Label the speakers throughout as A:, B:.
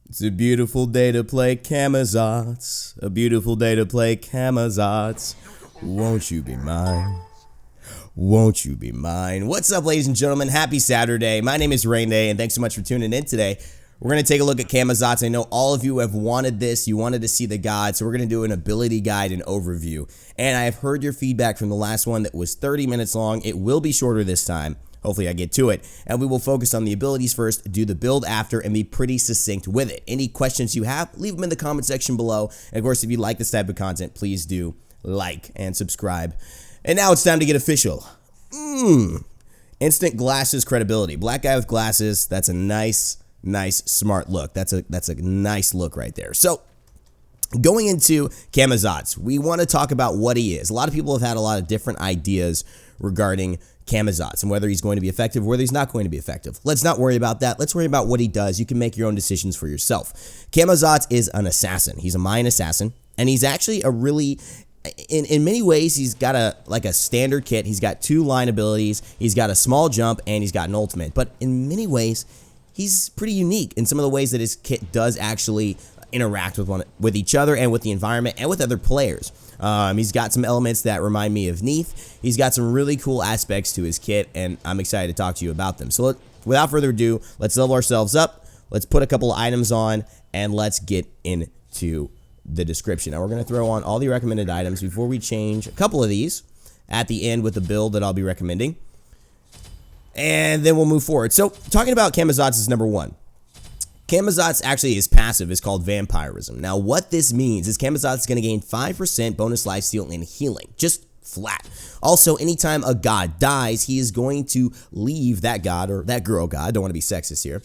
A: It's a beautiful day to play Camazotz. A beautiful day to play Camazotz. Won't you be mine? Won't you be mine? What's up, ladies and gentlemen? Happy Saturday. My name is Raynstorm, and thanks so much for tuning in today. We're going to take a look at Camazotz. I know all of you have wanted this. You wanted to see the guide, so we're going to do an ability guide and overview. And I have heard your feedback from the last one that was 30 minutes long. It will be shorter this time. Hopefully I get to it. And we will focus on the abilities first, do the build after, and be pretty succinct with it. Any questions you have, leave them in the comment section below. And of course, if you like this type of content, please do like and subscribe. And now it's time to get official. Instant glasses credibility. Black guy with glasses. That's a nice, smart look. That's a nice look right there. So, going into Camazotz, we want to talk about what he is. A lot of people have had a lot of different ideas regarding Camazotz and whether he's going to be effective or whether he's not going to be effective. Let's not worry about that. Let's worry about what he does. You can make your own decisions for yourself. Camazotz is an assassin. He's a Mayan assassin, and he's actually a really... In many ways, he's got a standard kit. He's got 2 line abilities. He's got a small jump, and he's got an ultimate. But in many ways, he's pretty unique in some of the ways that his kit does actually interact with each other and with the environment and with other players. He's got some elements that remind me of Neath. He's got some really cool aspects to his kit, and I'm excited to talk to you about them. So without further ado, let's level ourselves up. Let's put a couple of items on, and let's get into the description. Now we're going to throw on all the recommended items before we change a couple of these at the end with the build that I'll be recommending. And then we'll move forward. So talking about Camazotz is number 1. Camazotz actually is passive. It's called Vampirism. Now what this means is Camazotz is going to gain 5% bonus lifesteal and healing. Just flat. Also, anytime a god dies, he is going to leave that god, or that girl god, don't want to be sexist here,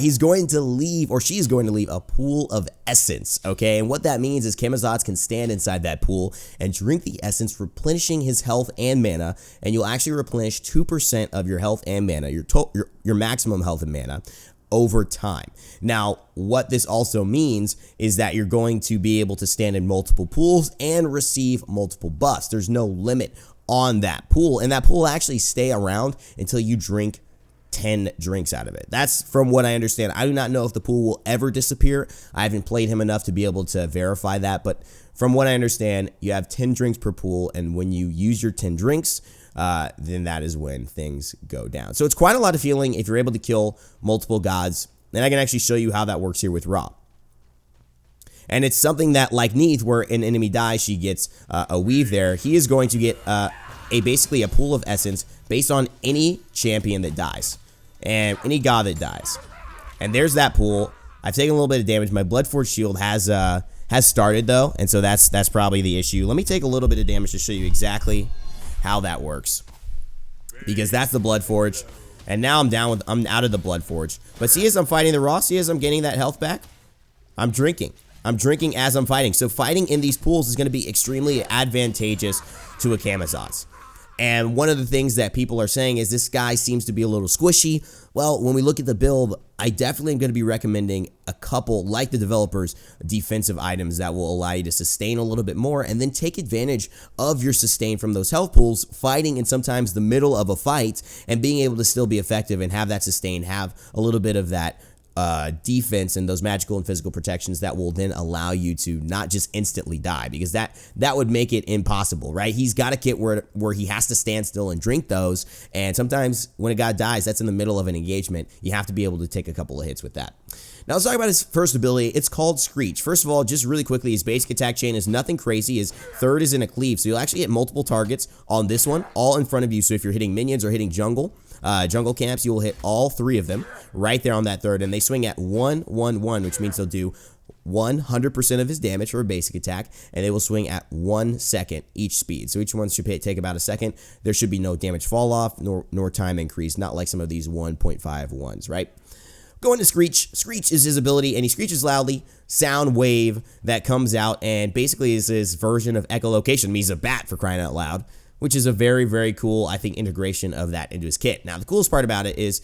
A: he's going to leave, or she's going to leave a pool of essence, okay? And what that means is Camazotz can stand inside that pool and drink the essence, replenishing his health and mana, and you'll actually replenish 2% of your health and mana, your maximum health and mana, over time. Now, what this also means is that you're going to be able to stand in multiple pools and receive multiple buffs. There's no limit on that pool, and that pool will actually stay around until you drink 10 drinks out of it. That's from what I understand. I do not know if the pool will ever disappear. I haven't played him enough to be able to verify that, but from what I understand, you have 10 drinks per pool, and when you use your 10 drinks, then that is when things go down. So it's quite a lot of healing if you're able to kill multiple gods. And I can actually show you how that works here with Ra. And it's something that, like Neath, where an enemy dies, she gets a weave there. He is going to get basically a pool of essence based on any champion that dies and any god that dies. And there's that pool. I've taken a little bit of damage. My Bloodforged shield has started though, and so that's probably the issue. Let me take a little bit of damage to show you exactly how that works, because that's the Bloodforge, and now I'm out of the Bloodforge. But see, as I'm fighting the Raw, see as I'm getting that health back, I'm drinking as I'm fighting. So fighting in these pools is going to be extremely advantageous to a Camazotz. And one of the things that people are saying is this guy seems to be a little squishy. Well, when we look at the build, I definitely am going to be recommending a couple, like the developers, defensive items that will allow you to sustain a little bit more and then take advantage of your sustain from those health pools, fighting in sometimes the middle of a fight and being able to still be effective and have that sustain, have a little bit of that defense and those magical and physical protections that will then allow you to not just instantly die, because that would make it impossible, right? He's got a kit where he has to stand still and drink those, and sometimes when a god dies, that's in the middle of an engagement. You have to be able to take a couple of hits with that. Now let's talk about his first ability. It's called Screech. First of all, just really quickly, his basic attack chain is nothing crazy. His third is in a cleave, so you'll actually hit multiple targets on this one, all in front of you. So if you're hitting minions or hitting jungle camps, you will hit all 3 of them right there on that third, and they swing at 1-1-1, which means they'll do 100% of his damage for a basic attack, and they will swing at 1 second each speed. So each one should take about a second. There should be no damage fall off nor time increase, not like some of these 1.5 ones, right? Going to Screech. Screech is his ability, and he screeches loudly, sound wave that comes out, and basically is his version of echolocation. I mean, he's a bat, for crying out loud, which is a very, very cool, I think, integration of that into his kit. Now, the coolest part about it is,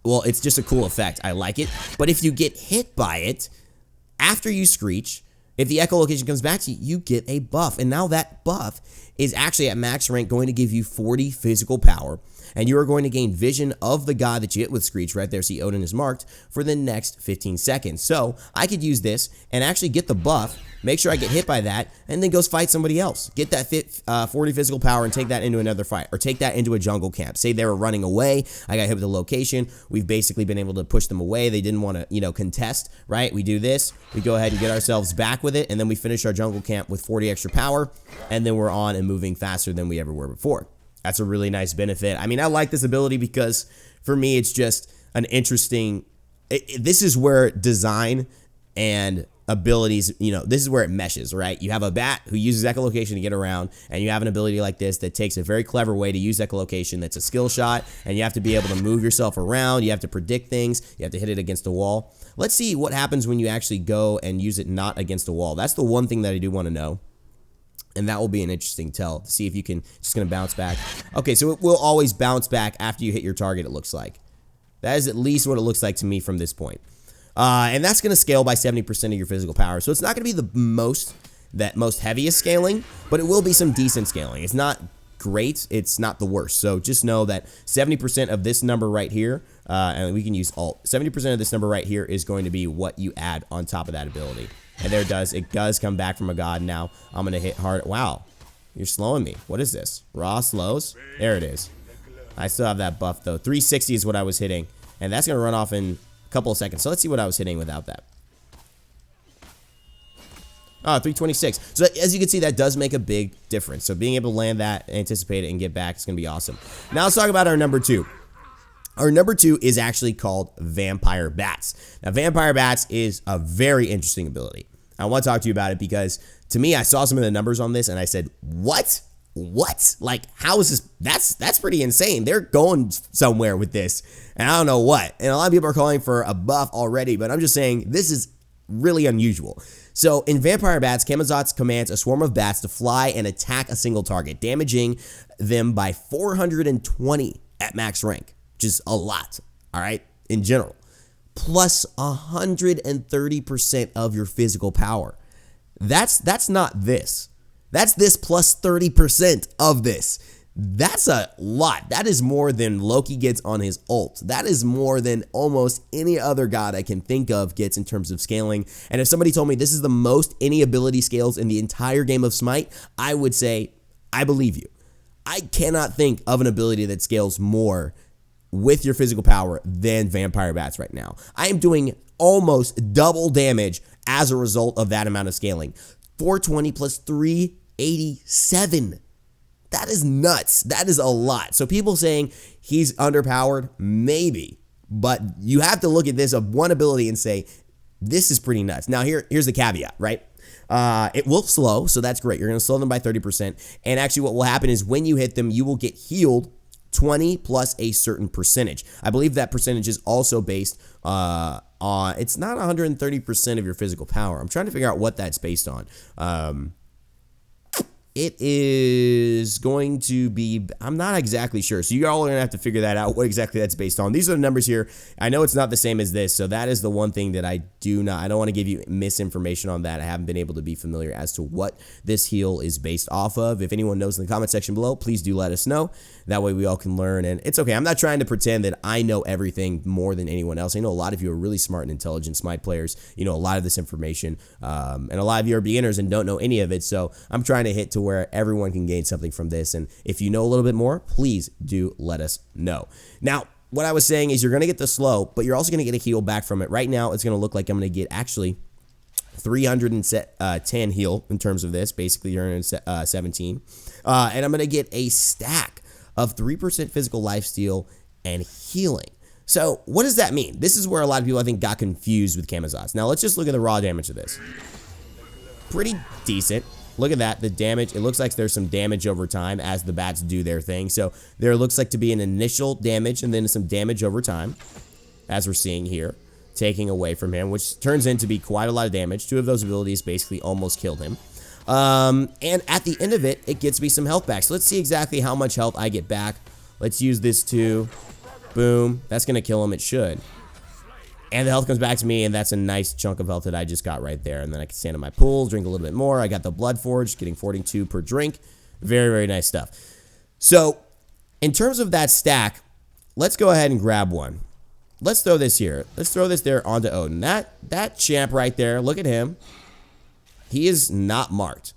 A: well, it's just a cool effect. I like it. But if you get hit by it, after you screech, if the echolocation comes back to you, you get a buff. And now that buff is actually at max rank going to give you 40 physical power. and you are going to gain vision of the god that you hit with Screech right there. See, Odin is marked for the next 15 seconds. So I could use this and actually get the buff, make sure I get hit by that, and then go fight somebody else. Get that 40 physical power and take that into another fight, or take that into a jungle camp. Say they were running away, I got hit with the location, we've basically been able to push them away, they didn't want to, you know, contest, right? We do this, we go ahead and get ourselves back with it, and then we finish our jungle camp with 40 extra power, and then we're on and moving faster than we ever were before. That's a really nice benefit. I mean, I like this ability because for me, it's just an interesting, this is where design and abilities, you know, this is where it meshes, right? You have a bat who uses echolocation to get around, and you have an ability like this that takes a very clever way to use echolocation. That's a skill shot, and you have to be able to move yourself around. You have to predict things. You have to hit it against a wall. Let's see what happens when you actually go and use it not against a wall. That's the one thing that I do want to know, and that will be an interesting tell to see if you can, just going to bounce back. Okay, so it will always bounce back after you hit your target, it looks like. That is at least what it looks like to me from this point. And that's going to scale by 70% of your physical power. So it's not going to be the most heaviest scaling, but it will be some decent scaling. It's not great. It's not the worst. So just know that 70% of this number right here, and we can use alt, 70% of this number right here is going to be what you add on top of that ability. And there it does come back from a god. Now I'm going to hit hard. Wow, you're slowing me. What is this? Raw slows? There it is. I still have that buff though. 360 is what I was hitting, and that's going to run off in couple of seconds. So let's see what I was hitting without that. 326. So as you can see, that does make a big difference. So being able to land that, anticipate it, and get back is going to be awesome. Now let's talk about our number 2. Our number 2 is actually called Vampire Bats. Now Vampire Bats is a very interesting ability. I want to talk to you about it because to me, I saw some of the numbers on this and I said, what? Like, how is this? That's pretty insane. They're going somewhere with this, and I don't know what. And a lot of people are calling for a buff already, but I'm just saying this is really unusual. So in Vampire Bats, Camazotz commands a swarm of bats to fly and attack a single target, damaging them by 420 at max rank, which is a lot, all right, in general, plus 130% of your physical power. That's not this. That's this plus 30% of this. That's a lot. That is more than Loki gets on his ult. That is more than almost any other god I can think of gets in terms of scaling. And if somebody told me this is the most any ability scales in the entire game of Smite, I would say, I believe you. I cannot think of an ability that scales more with your physical power than Vampire Bats right now. I am doing almost double damage as a result of that amount of scaling. 420 plus 387. That is nuts. That is a lot. So people saying he's underpowered, maybe. But you have to look at this of one ability and say, this is pretty nuts. Now here's the caveat, right? It will slow, so that's great. You're going to slow them by 30%. And actually what will happen is when you hit them, you will get healed 20 plus a certain percentage. I believe that percentage is also based it's not 130% of your physical power. I'm trying to figure out what that's based on. It is going to be, I'm not exactly sure. So you all are going to have to figure that out, what exactly that's based on. These are the numbers here. I know it's not the same as this. So that is the one thing that I don't want to give you misinformation on that. I haven't been able to be familiar as to what this heal is based off of. If anyone knows in the comment section below, please do let us know. That way we all can learn. And it's okay. I'm not trying to pretend that I know everything more than anyone else. I know a lot of you are really smart and intelligent Smite players. You know a lot of this information. And a lot of you are beginners and don't know any of it. So I'm trying to hit to where everyone can gain something from this. And if you know a little bit more, please do let us know. Now, what I was saying is you're going to get the slow, but you're also going to get a heal back from it. Right now, it's going to look like I'm going to get actually 310 heal in terms of this. Basically, you're in 17. And I'm going to get a stack of 3% physical lifesteal and healing. So what does that mean? This is where a lot of people, I think, got confused with Camazotz. Now, let's just look at the raw damage of this. Pretty decent. Look at that, the damage. It looks like there's some damage over time as the bats do their thing. So there looks like to be an initial damage and then some damage over time, as we're seeing here, taking away from him, which turns into be quite a lot of damage. 2 of those abilities basically almost killed him. And at the end of it, it gets me some health back. So let's see exactly how much health I get back. Let's use this too. Boom. That's going to kill him. It should. And the health comes back to me, and that's a nice chunk of health that I just got right there. And then I can stand in my pool, drink a little bit more. I got the Blood Forge, getting 42 per drink. Very, very nice stuff. So In terms of that stack, let's go ahead and grab one. Let's throw this here. Let's throw this there onto Odin. That champ right there, look at him. He is not marked.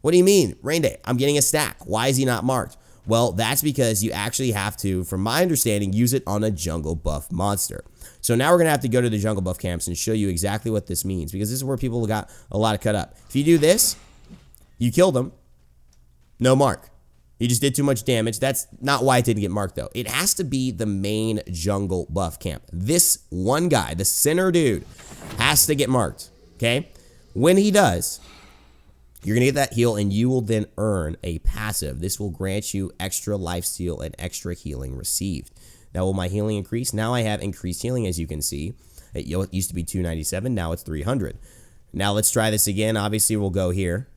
A: What do you mean? Rain Day, I'm getting a stack. Why is he not marked? Well, that's because you actually have to, from my understanding, use it on a jungle buff monster. So now we're going to have to go to the jungle buff camps and show you exactly what this means, because this is where people got a lot of cut up. If you do this, you killed him. No mark. You just did too much damage. That's not why it didn't get marked, though. It has to be the main jungle buff camp. This one guy, the center dude, has to get marked, okay? When he does, you're going to get that heal, and you will then earn a passive. This will grant you extra lifesteal and extra healing received. Now, will my healing increase? Now I have increased healing, as you can see. It used to be 297. Now it's 300. Now let's try this again. Obviously, we'll go here.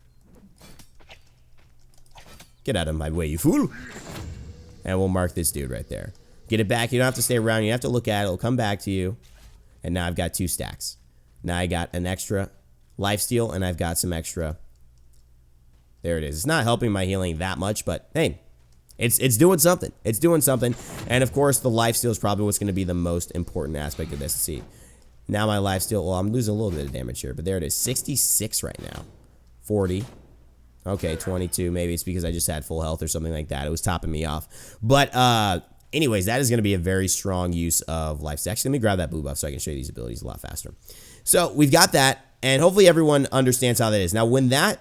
A: Get out of my way, you fool. And we'll mark this dude right there. Get it back. You don't have to stay around. You have to look at it. It'll come back to you. And now I've got 2 stacks. Now I got an extra lifesteal, and I've got some extra. There it is. It's not helping my healing that much, but hey, it's doing something. It's doing something. And of course, the lifesteal is probably what's going to be the most important aspect of this. Let's see. Now my lifesteal, well, I'm losing a little bit of damage here, but there it is. 66 right now. 40. Okay, 22. Maybe it's because I just had full health or something like that. It was topping me off. But anyways, that is going to be a very strong use of life. Actually, let me grab that blue buff so I can show you these abilities a lot faster. So we've got that, and hopefully everyone understands how that is. Now, when that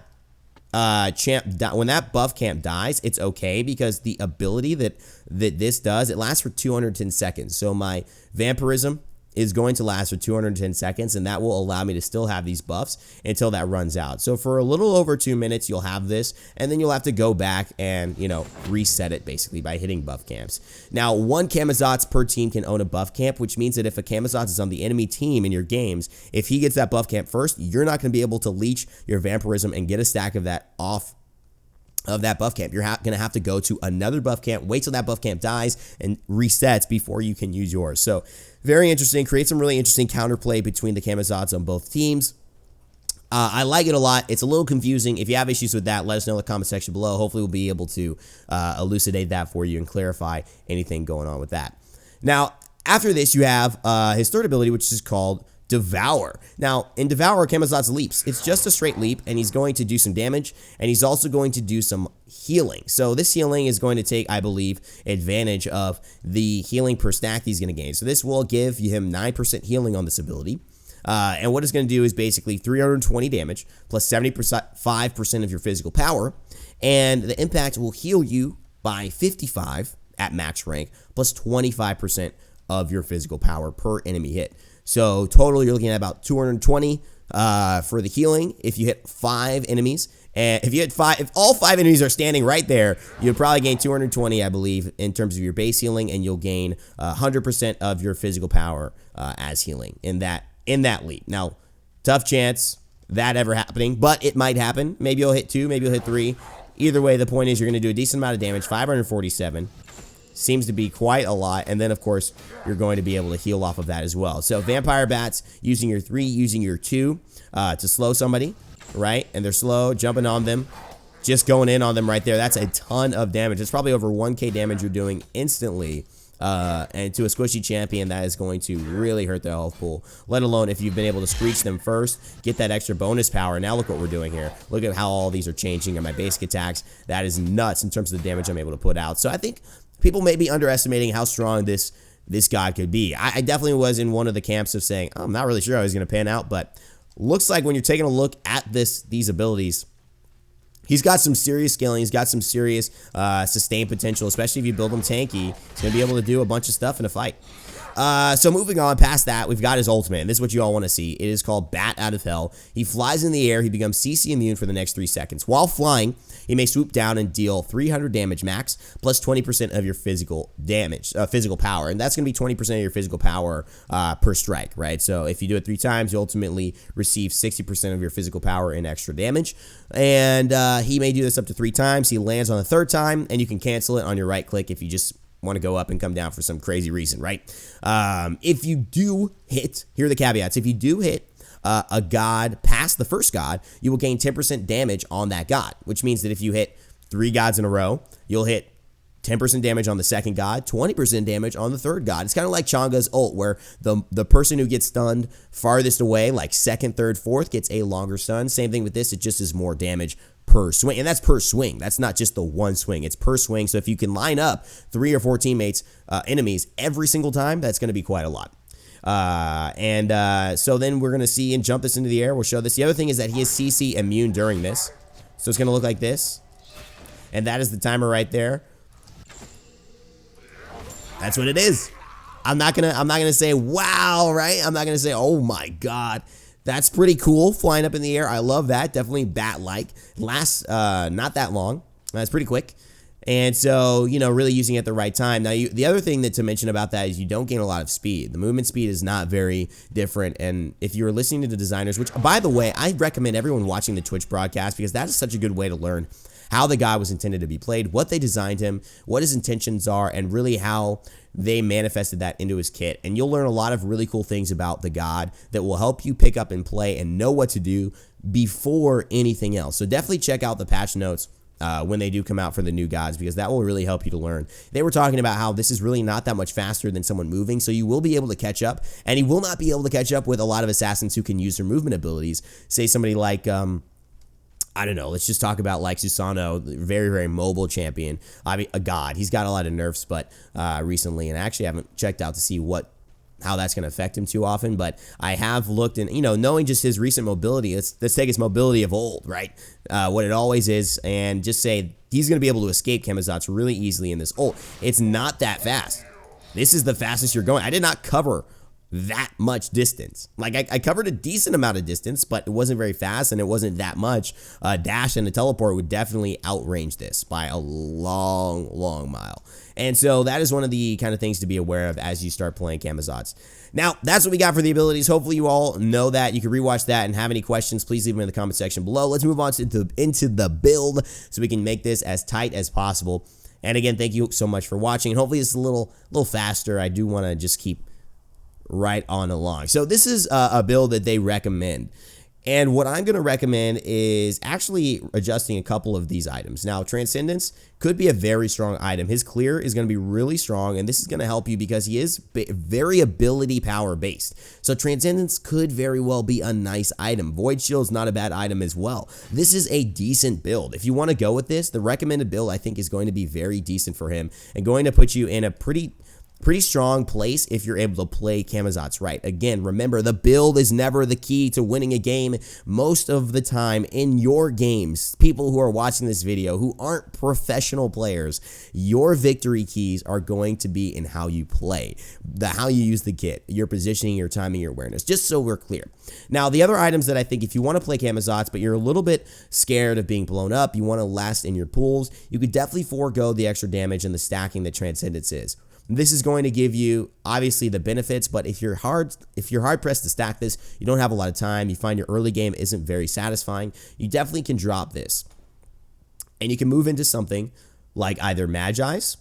A: when that buff camp dies, it's okay, because the ability that this does, it lasts for 210 seconds. So my Vampirism is going to last for 210 seconds, and that will allow me to still have these buffs until that runs out. So for a little over 2 minutes, you'll have this, and then you'll have to go back and, you know, reset it basically by hitting buff camps. Now, 1 Camazotz per team can own a buff camp, which means that if a Camazotz is on the enemy team in your games, if he gets that buff camp first, you're not going to be able to leech your Vampirism and get a stack of that off of that buff camp. You're going to have to go to another buff camp, wait till that buff camp dies and resets before you can use yours. So very interesting. Create some really interesting counterplay between the Camazotz on both teams. I like it a lot. It's a little confusing. If you have issues with that, let us know in the comment section below. Hopefully we'll be able to elucidate that for you and clarify anything going on with that. Now, after this, you have his third ability, which is called Devour. Now, in Devour, Camazotz leaps. It's just a straight leap, and he's going to do some damage, and he's also going to do some healing. So this healing is going to take, I believe, advantage of the healing per stack he's going to gain. So this will give him 9% healing on this ability. And what it's going to do is basically 320 damage plus 75% of your physical power, and the impact will heal you by 55 at max rank plus 25% of your physical power per enemy hit. So total, you're looking at about 220 for the healing if you hit 5 enemies. And if all 5 enemies are standing right there, you'll probably gain 220, I believe, in terms of your base healing, and you'll gain 100% of your physical power as healing in that leap. Now, tough chance that ever happening, but it might happen. Maybe you'll hit 2, maybe you'll hit 3. Either way, the point is you're going to do a decent amount of damage, 547. Seems to be quite a lot, and then of course you're going to be able to heal off of that as well. So vampire bats, using your 3, using your 2 to slow somebody, right? And they're slow, jumping on them, just going in on them right there. That's a ton of damage. It's probably over 1k damage you're doing instantly. And to a squishy champion, that is going to really hurt their health pool, let alone if you've been able to Screech them first, get that extra bonus power. Now look what we're doing here. Look at how all these are changing on my basic attacks. That is nuts in terms of the damage I'm able to put out. So I think people may be underestimating how strong this god could be. I definitely was in one of the camps of saying, oh, I'm not really sure how he's going to pan out, but looks like when you're taking a look at these abilities, he's got some serious scaling. He's got some serious sustain potential, especially if you build him tanky. He's going to be able to do a bunch of stuff in a fight. So moving on past that, we've got his ultimate, and this is what you all want to see. It is called Bat Out of Hell. He flies in the air. He becomes CC immune for the next 3 seconds. While flying, he may swoop down and deal 300 damage max, plus 20% of your physical damage, physical power, and that's going to be 20% of your physical power per strike, right? So if you do it 3 times, you ultimately receive 60% of your physical power in extra damage, and he may do this up to 3 times. He lands on the 3rd time, and you can cancel it on your right click if you just want to go up and come down for some crazy reason, right? If you do hit, here are the caveats. If you do hit a god past the first god, you will gain 10% damage on that god, which means that if you hit 3 gods in a row, you'll hit 10% damage on the second god, 20% damage on the third god. It's kind of like Changa's ult, where the person who gets stunned farthest away, like second, third, fourth, gets a longer stun. Same thing with this. It just is more damage per swing. And that's per swing. That's not just the one swing. It's per swing. So if you can line up 3 or 4 teammates, enemies, every single time, that's going to be quite a lot. So then we're going to see and jump this into the air. We'll show this. The other thing is that he is CC immune during this. So it's going to look like this. And that is the timer right there. That's what it is. I'm not gonna say wow, right? I'm not gonna say, oh my god. That's pretty cool, flying up in the air. I love that. Definitely bat-like. Lasts not that long. That's pretty quick. And so, you know, really using it at the right time. Now, the other thing to mention about that is you don't gain a lot of speed. The movement speed is not very different. And if you're listening to the designers, which, by the way, I recommend everyone watching the Twitch broadcast, because that is such a good way to learn how the guy was intended to be played, what they designed him, what his intentions are, and really how they manifested that into his kit. And you'll learn a lot of really cool things about the god that will help you pick up and play and know what to do before anything else. So definitely check out the patch notes when they do come out for the new gods, because that will really help you to learn. They were talking about how this is really not that much faster than someone moving, so you will be able to catch up, and you will not be able to catch up with a lot of assassins who can use their movement abilities. Say somebody like I don't know, let's just talk about like Susano, very, very mobile champion. I mean, a god. He's got a lot of nerfs, but recently, and I actually haven't checked out to see how that's going to affect him too often, but I have looked, and, you know, knowing just his recent mobility, let's take his mobility of old, right? What it always is, and just say he's going to be able to escape Camazotz really easily in this ult. It's not that fast. This is the fastest you're going. I did not cover that much distance. Like, I covered a decent amount of distance, but it wasn't very fast, and it wasn't that much. Dash and a teleport would definitely outrange this by a long, long mile. And so that is one of the kind of things to be aware of as you start playing Camazotz. Now, that's what we got for the abilities. Hopefully you all know that. You can rewatch that, and have any questions, please leave them in the comment section below. Let's move on into the build so we can make this as tight as possible. And again, thank you so much for watching, and hopefully it's a little faster. I do want to just keep right on along. So this is a build that they recommend, and what I'm going to recommend is actually adjusting a couple of these items. Now, Transcendence could be a very strong item. His clear is going to be really strong, and this is going to help you because he is very ability power based. So Transcendence could very well be a nice item. Void Shield is not a bad item as well. This is a decent build. If you want to go with this, the recommended build I think is going to be very decent for him, and going to put you in a pretty strong place if you're able to play Camazotz right. Again, remember, the build is never the key to winning a game. Most of the time in your games, people who are watching this video who aren't professional players, your victory keys are going to be in how you play, how you use the kit, your positioning, your timing, your awareness, just so we're clear. Now, the other items that I think if you want to play Camazotz, but you're a little bit scared of being blown up, you want to last in your pools, you could definitely forego the extra damage and the stacking that Transcendence is. This is going to give you, obviously, the benefits, but if you're hard pressed to stack this, you don't have a lot of time, you find your early game isn't very satisfying, you definitely can drop this. And you can move into something like either Magi's,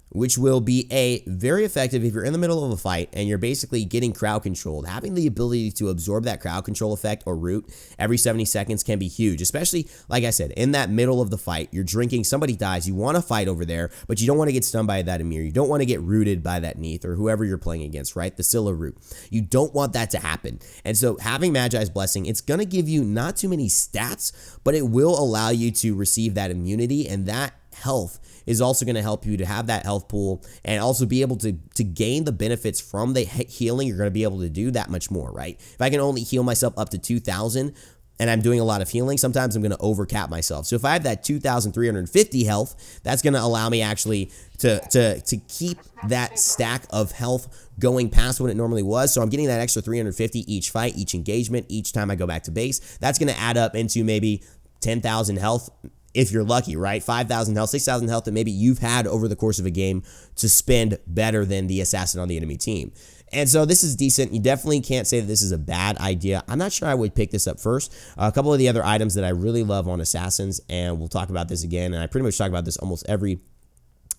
A: which will be very effective if you're in the middle of a fight and you're basically getting crowd controlled. Having the ability to absorb that crowd control effect or root every 70 seconds can be huge, especially, like I said, in that middle of the fight. You're drinking, somebody dies, you want to fight over there, but you don't want to get stunned by that Emir. You don't want to get rooted by that Neath or whoever you're playing against, right? The Scylla root. You don't want that to happen. And so having Magi's Blessing, it's going to give you not too many stats, but it will allow you to receive that immunity, and that health is also going to help you to have that health pool and also be able to gain the benefits from the healing. You're going to be able to do that much more, right? If I can only heal myself up to 2,000 and I'm doing a lot of healing, sometimes I'm going to overcap myself. So if I have that 2,350 health, that's going to allow me actually to keep that stack of health going past what it normally was. So I'm getting that extra 350 each fight, each engagement, each time I go back to base. That's going to add up into maybe 10,000 health if you're lucky, right? 5,000 health, 6,000 health that maybe you've had over the course of a game to spend better than the assassin on the enemy team. And so this is decent. You definitely can't say that this is a bad idea. I'm not sure I would pick this up first. A couple of the other items that I really love on assassins, and we'll talk about this again, and I pretty much talk about this almost every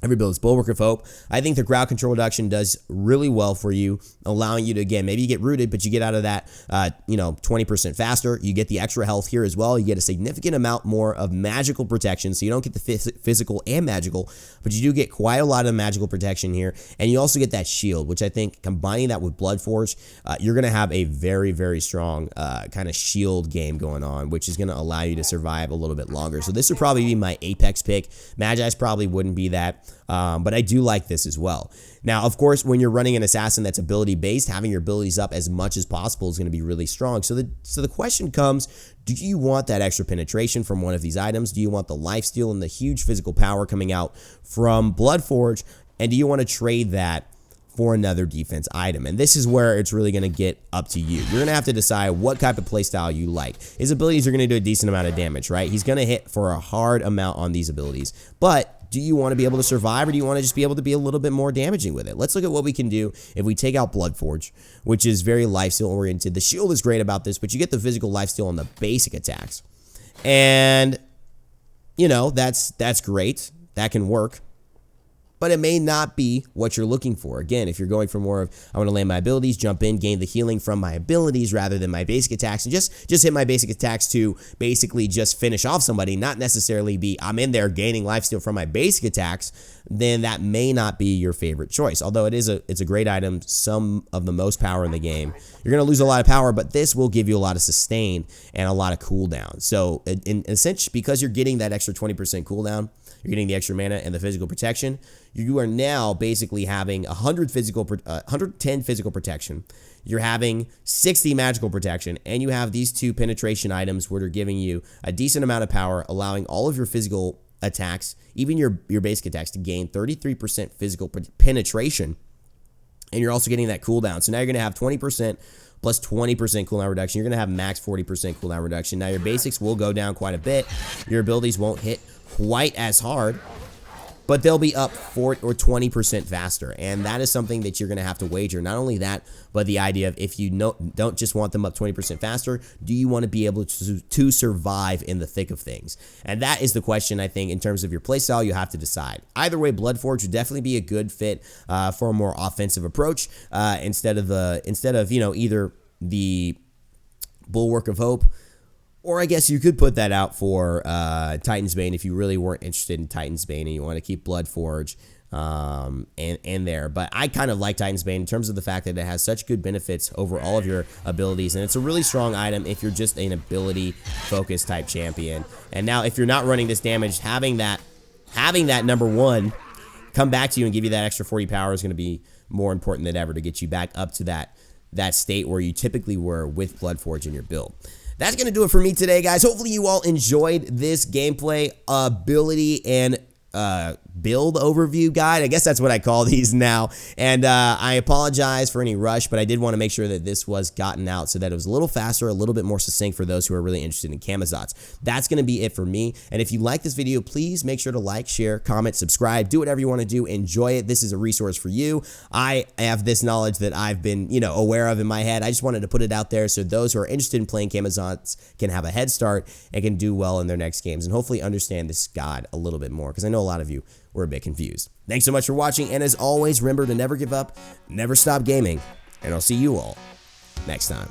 A: Every build is Bulwark of Hope. I think the crowd control reduction does really well for you, allowing you to, again, maybe you get rooted, but you get out of that, 20% faster. You get the extra health here as well. You get a significant amount more of magical protection, so you don't get the physical and magical, but you do get quite a lot of magical protection here, and you also get that shield, which I think combining that with Bloodforge, you're going to have a very, very strong kind of shield game going on, which is going to allow you to survive a little bit longer. So this would probably be my Apex pick. Magi's probably wouldn't be that. But I do like this as well. Now, of course, when you're running an assassin that's ability-based, having your abilities up as much as possible is going to be really strong. So the question comes, do you want that extra penetration from one of these items? Do you want the lifesteal and the huge physical power coming out from Bloodforge? And do you want to trade that for another defense item? And this is where it's really going to get up to you. You're going to have to decide what type of playstyle you like. His abilities are going to do a decent amount of damage, right? He's going to hit for a hard amount on these abilities. But do you want to be able to survive, or do you want to just be able to be a little bit more damaging with it? Let's look at what we can do if we take out Bloodforge, which is very lifesteal oriented. The shield is great about this, but you get the physical lifesteal on the basic attacks. And, that's great. That can work. But it may not be what you're looking for. Again, if you're going for more of, I want to land my abilities, jump in, gain the healing from my abilities rather than my basic attacks, and just hit my basic attacks to basically just finish off somebody, not necessarily be, I'm in there gaining lifesteal from my basic attacks, then that may not be your favorite choice. Although it's a great item, some of the most power in the game. You're going to lose a lot of power, but this will give you a lot of sustain and a lot of cooldown. So in essentially, because you're getting that extra 20% cooldown, you're getting the extra mana and the physical protection, you are now basically having 110 physical protection. You're having 60 magical protection, and you have these two penetration items where they're giving you a decent amount of power, allowing all of your physical attacks, even your basic attacks, to gain 33% physical penetration. And you're also getting that cooldown. So now you're going to have 20% plus 20% cooldown reduction. You're going to have max 40% cooldown reduction. Now your basics will go down quite a bit. Your abilities won't hit quite as hard, but they'll be up 4 or 20% faster. And that is something that you're going to have to wager. Not only that, but the idea of, if you don't just want them up 20% faster, do you want to be able to survive in the thick of things? And that is the question, I think, in terms of your playstyle, you have to decide. Either way, Bloodforge would definitely be a good fit for a more offensive approach instead of either the Bulwark of Hope, or I guess you could put that out for Titan's Bane if you really weren't interested in Titan's Bane and you want to keep Bloodforge in there. But I kind of like Titan's Bane in terms of the fact that it has such good benefits over all of your abilities, and it's a really strong item if you're just an ability-focused type champion. And now, if you're not running this damage, having that number one come back to you and give you that extra 40 power is going to be more important than ever to get you back up to that state where you typically were with Bloodforge in your build. That's going to do it for me today, guys. Hopefully you all enjoyed this gameplay ability and build overview guide. I guess that's what I call these now. And I apologize for any rush, but I did want to make sure that this was gotten out so that it was a little faster, a little bit more succinct for those who are really interested in Camazotz. That's going to be it for me. And if you like this video, please make sure to like, share, comment, subscribe, do whatever you want to do. Enjoy it. This is a resource for you. I have this knowledge that I've been, aware of in my head. I just wanted to put it out there so those who are interested in playing Camazotz can have a head start and can do well in their next games and hopefully understand this god a little bit more, because I know a lot of you were a bit confused. Thanks so much for watching, and as always, remember to never give up, never stop gaming, and I'll see you all next time.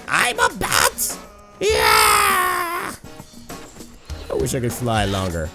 A: I'm a bat! Yeah! I wish I could fly longer.